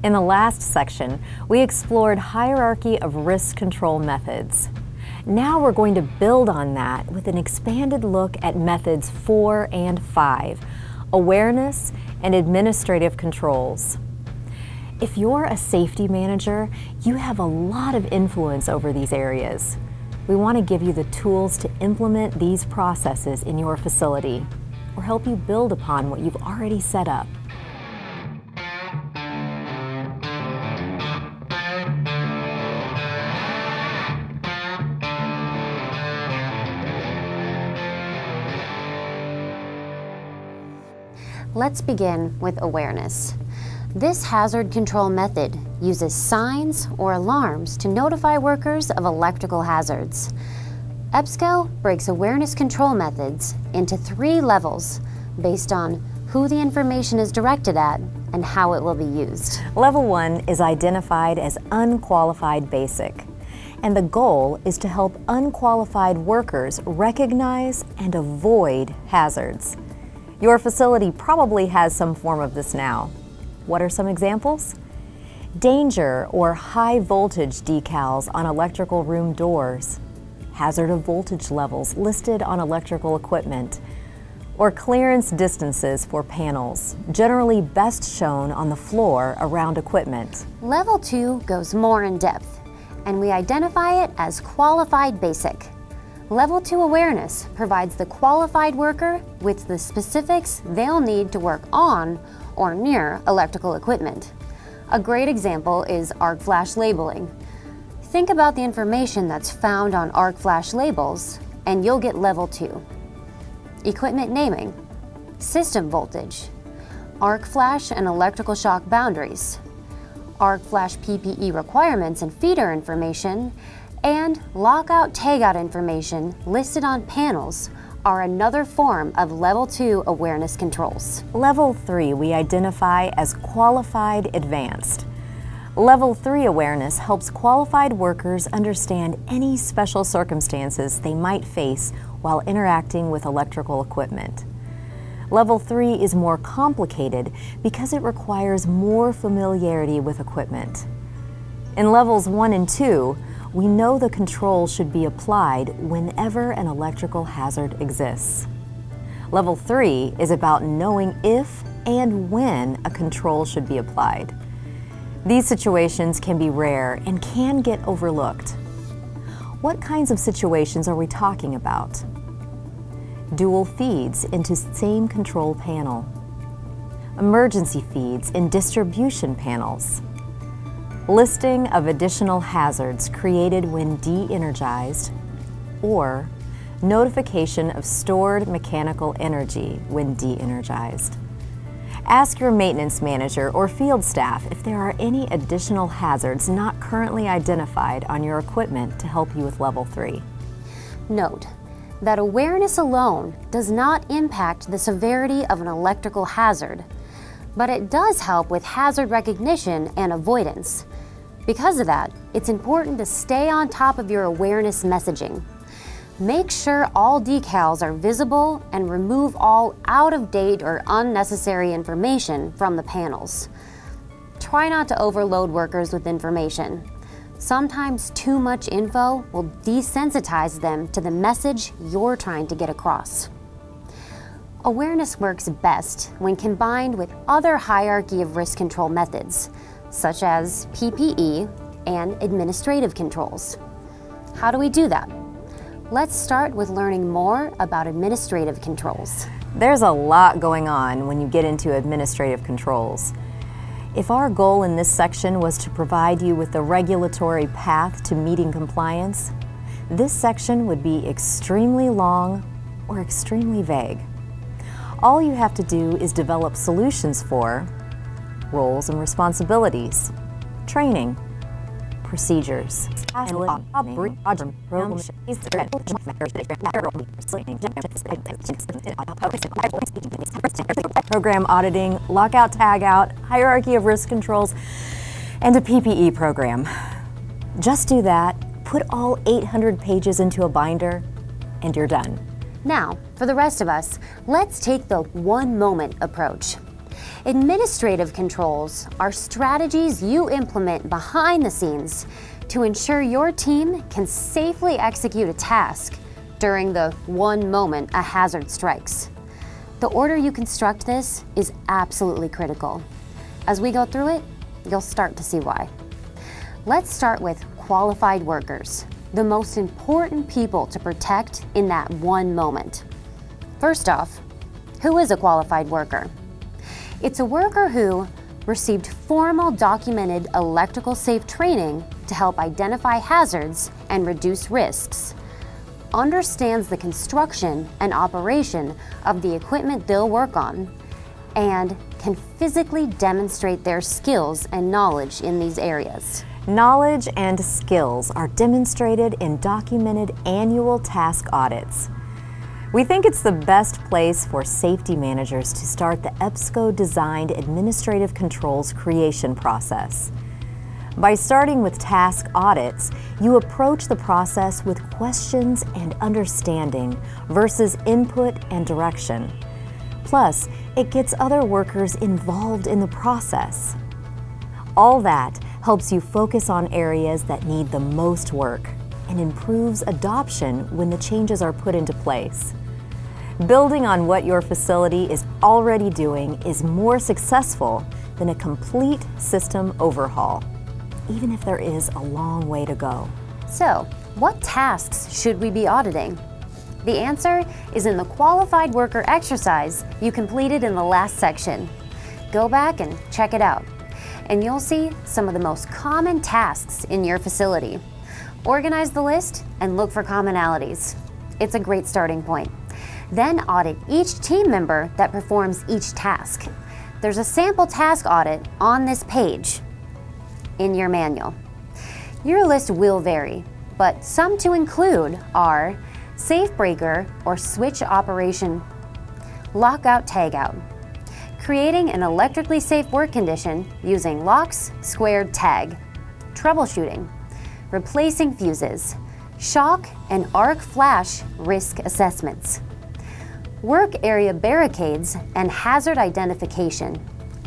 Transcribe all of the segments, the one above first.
In the last section, we explored hierarchy of risk control methods. Now we're going to build on that with an expanded look at methods 4 and 5, awareness and administrative controls. If you're a safety manager, you have a lot of influence over these areas. We want to give you the tools to implement these processes in your facility or help you build upon what you've already set up. Let's begin with awareness. This hazard control method uses signs or alarms to notify workers of electrical hazards. EBSCO breaks awareness control methods into 3 levels based on who the information is directed at and how it will be used. Level 1 is identified as unqualified basic, and the goal is to help unqualified workers recognize and avoid hazards. Your facility probably has some form of this now. What are some examples? Danger or high voltage decals on electrical room doors, hazard of voltage levels listed on electrical equipment, or clearance distances for panels, generally best shown on the floor around equipment. Level 2 goes more in depth, and we identify it as qualified basic. Level 2 awareness provides the qualified worker with the specifics they'll need to work on or near electrical equipment. A great example is arc flash labeling. Think about the information that's found on arc flash labels, and you'll get level 2. Equipment naming, system voltage, arc flash and electrical shock boundaries, arc flash PPE requirements and feeder information, and lockout/tagout information listed on panels are another form of Level 2 awareness controls. Level 3 we identify as qualified advanced. Level 3 awareness helps qualified workers understand any special circumstances they might face while interacting with electrical equipment. Level 3 is more complicated because it requires more familiarity with equipment. In levels 1 and 2, we know the control should be applied whenever an electrical hazard exists. Level 3 is about knowing if and when a control should be applied. These situations can be rare and can get overlooked. What kinds of situations are we talking about? Dual feeds into same control panel, emergency feeds in distribution panels, listing of additional hazards created when de-energized, or notification of stored mechanical energy when de-energized. Ask your maintenance manager or field staff if there are any additional hazards not currently identified on your equipment to help you with Level 3. Note that awareness alone does not impact the severity of an electrical hazard, but it does help with hazard recognition and avoidance. Because of that, it's important to stay on top of your awareness messaging. Make sure all decals are visible and remove all out-of-date or unnecessary information from the panels. Try not to overload workers with information. Sometimes too much info will desensitize them to the message you're trying to get across. Awareness works best when combined with other hierarchy of risk control methods, such as PPE and administrative controls. How do we do that? Let's start with learning more about administrative controls. There's a lot going on when you get into administrative controls. If our goal in this section was to provide you with the regulatory path to meeting compliance, this section would be extremely long or extremely vague. All you have to do is develop solutions for roles and responsibilities, training, procedures, program auditing, lockout, tagout, hierarchy of risk controls, and a PPE program. Just do that, put all 800 pages into a binder, and you're done. Now, for the rest of us, let's take the one moment approach. Administrative controls are strategies you implement behind the scenes to ensure your team can safely execute a task during the one moment a hazard strikes. The order you construct this is absolutely critical. As we go through it, you'll start to see why. Let's start with qualified workers, the most important people to protect in that one moment. First off, who is a qualified worker? It's a worker who received formal documented electrical safe training to help identify hazards and reduce risks, understands the construction and operation of the equipment they'll work on, and can physically demonstrate their skills and knowledge in these areas. Knowledge and skills are demonstrated in documented annual task audits. We think it's the best place for safety managers to start the EBSCO-designed administrative controls creation process. By starting with task audits, you approach the process with questions and understanding versus input and direction. Plus, it gets other workers involved in the process. All that helps you focus on areas that need the most work and improves adoption when the changes are put into place. Building on what your facility is already doing is more successful than a complete system overhaul, even if there is a long way to go. So, what tasks should we be auditing? The answer is in the qualified worker exercise you completed in the last section. Go back and check it out, and you'll see some of the most common tasks in your facility. Organize the list and look for commonalities. It's a great starting point. Then audit each team member that performs each task. There's a sample task audit on this page in your manual. Your list will vary, but some to include are safe breaker or switch operation, lockout tagout, creating an electrically safe work condition using locks, squared tag, troubleshooting, replacing fuses, shock and arc flash risk assessments, work area barricades and hazard identification,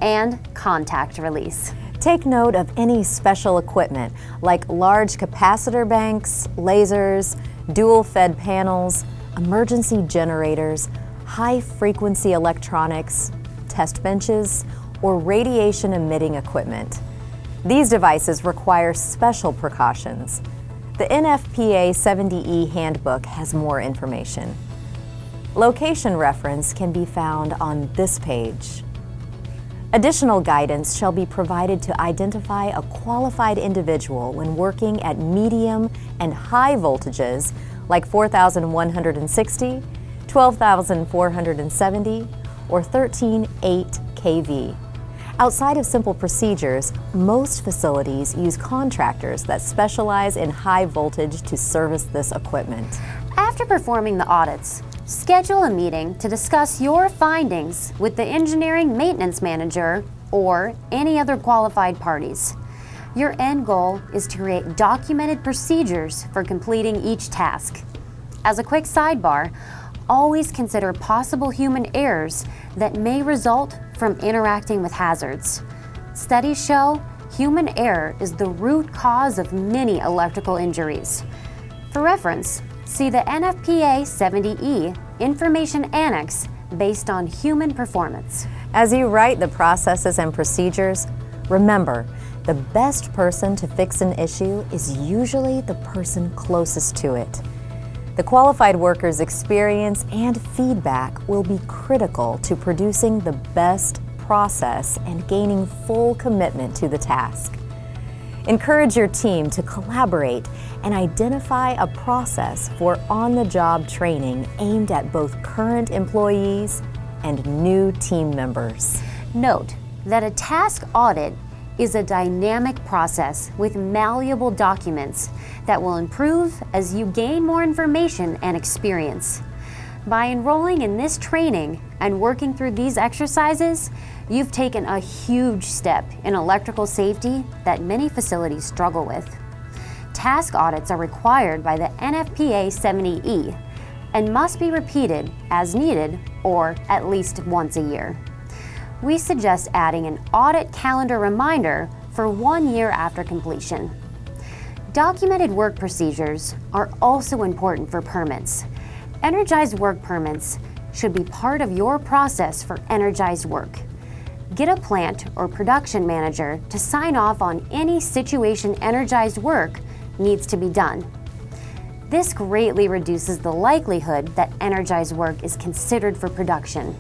and contact release. Take note of any special equipment like large capacitor banks, lasers, dual-fed panels, emergency generators, high-frequency electronics, test benches, or radiation-emitting equipment. These devices require special precautions. The NFPA 70E handbook has more information. Location reference can be found on this page. Additional guidance shall be provided to identify a qualified individual when working at medium and high voltages like 4,160, 12,470, or 13.8 kV. Outside of simple procedures, most facilities use contractors that specialize in high voltage to service this equipment. After performing the audits, schedule a meeting to discuss your findings with the engineering maintenance manager or any other qualified parties. Your end goal is to create documented procedures for completing each task. As a quick sidebar, always consider possible human errors that may result from interacting with hazards. Studies show human error is the root cause of many electrical injuries. For reference, see the NFPA 70E Information Annex based on human performance. As you write the processes and procedures, remember, the best person to fix an issue is usually the person closest to it. The qualified worker's experience and feedback will be critical to producing the best process and gaining full commitment to the task. Encourage your team to collaborate and identify a process for on-the-job training aimed at both current employees and new team members. Note that a task audit is a dynamic process with malleable documents that will improve as you gain more information and experience. By enrolling in this training and working through these exercises, you've taken a huge step in electrical safety that many facilities struggle with. Task audits are required by the NFPA 70E and must be repeated as needed or at least once a year. we suggest adding an audit calendar reminder for 1 year after completion. Documented work procedures are also important for permits. Energized work permits should be part of your process for energized work. Get a plant or production manager to sign off on any situation energized work needs to be done. This greatly reduces the likelihood that energized work is considered for production.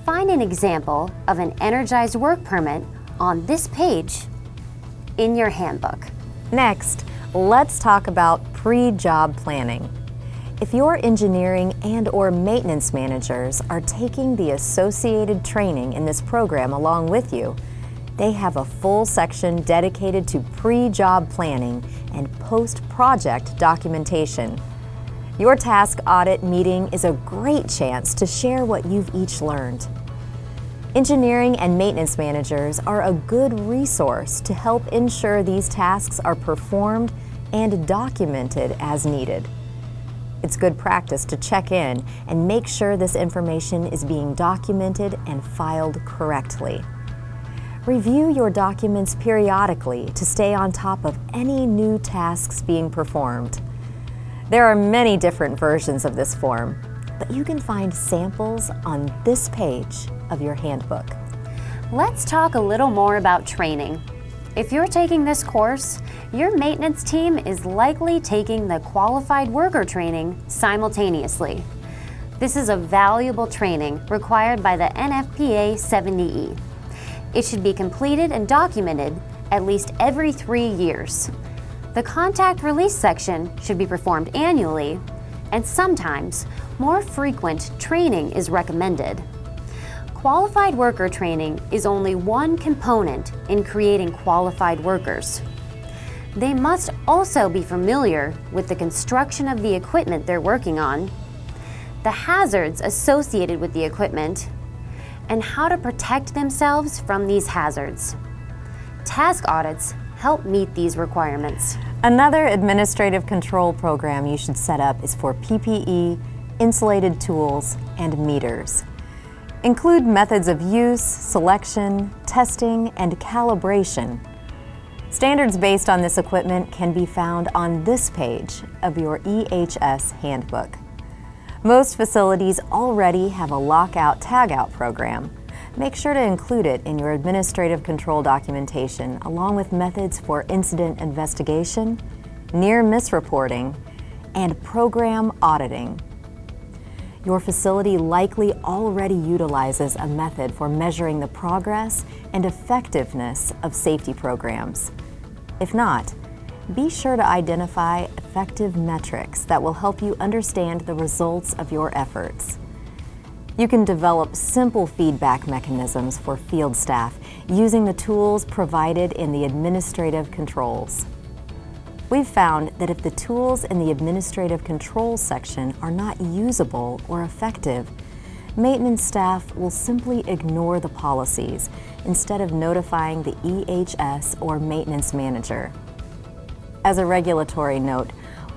Find an example of an energized work permit on this page in your handbook. Next, let's talk about pre-job planning. If your engineering and/or maintenance managers are taking the associated training in this program along with you, they have a full section dedicated to pre-job planning and post-project documentation. Your task audit meeting is a great chance to share what you've each learned. Engineering and maintenance managers are a good resource to help ensure these tasks are performed and documented as needed. It's good practice to check in and make sure this information is being documented and filed correctly. Review your documents periodically to stay on top of any new tasks being performed. There are many different versions of this form, but you can find samples on this page of your handbook. Let's talk a little more about training. If you're taking this course, your maintenance team is likely taking the qualified worker training simultaneously. This is a valuable training required by the NFPA 70E. It should be completed and documented at least every 3 years. The contact release section should be performed annually, and sometimes more frequent training is recommended. Qualified worker training is only one component in creating qualified workers. They must also be familiar with the construction of the equipment they're working on, the hazards associated with the equipment, and how to protect themselves from these hazards. Task audits help meet these requirements. Another administrative control program you should set up is for PPE, insulated tools, and meters. Include methods of use, selection, testing, and calibration. Standards based on this equipment can be found on this page of your EHS handbook. Most facilities already have a lockout-tagout program. Make sure to include it in your administrative control documentation, along with methods for incident investigation, near-miss reporting, and program auditing. Your facility likely already utilizes a method for measuring the progress and effectiveness of safety programs. If not, be sure to identify effective metrics that will help you understand the results of your efforts. You can develop simple feedback mechanisms for field staff using the tools provided in the administrative controls. We've found that if the tools in the administrative controls section are not usable or effective, maintenance staff will simply ignore the policies instead of notifying the EHS or maintenance manager. As a regulatory note,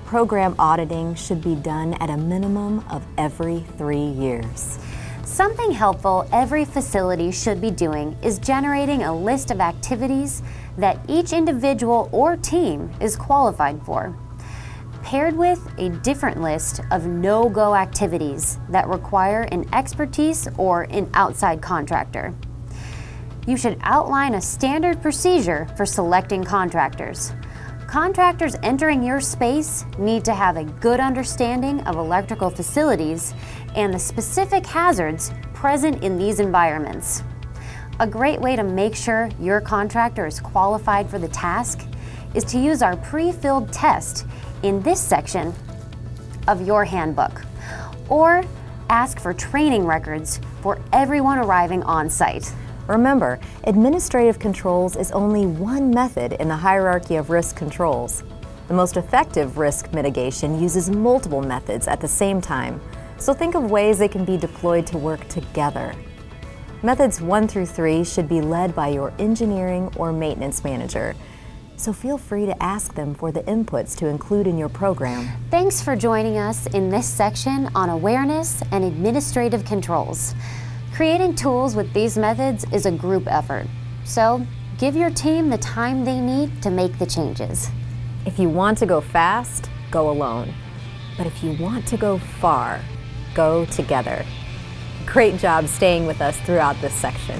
program auditing should be done at a minimum of every 3 years. Something helpful every facility should be doing is generating a list of activities that each individual or team is qualified for, paired with a different list of no-go activities that require an expertise or an outside contractor. You should outline a standard procedure for selecting contractors. Contractors entering your space need to have a good understanding of electrical facilities and the specific hazards present in these environments. A great way to make sure your contractor is qualified for the task is to use our pre-filled test in this section of your handbook, or ask for training records for everyone arriving on site. Remember, administrative controls is only one method in the hierarchy of risk controls. The most effective risk mitigation uses multiple methods at the same time, so think of ways they can be deployed to work together. Methods 1 through 3 should be led by your engineering or maintenance manager, so feel free to ask them for the inputs to include in your program. Thanks for joining us in this section on awareness and administrative controls. Creating tools with these methods is a group effort, so give your team the time they need to make the changes. If you want to go fast, go alone. But if you want to go far, go together. Great job staying with us throughout this section.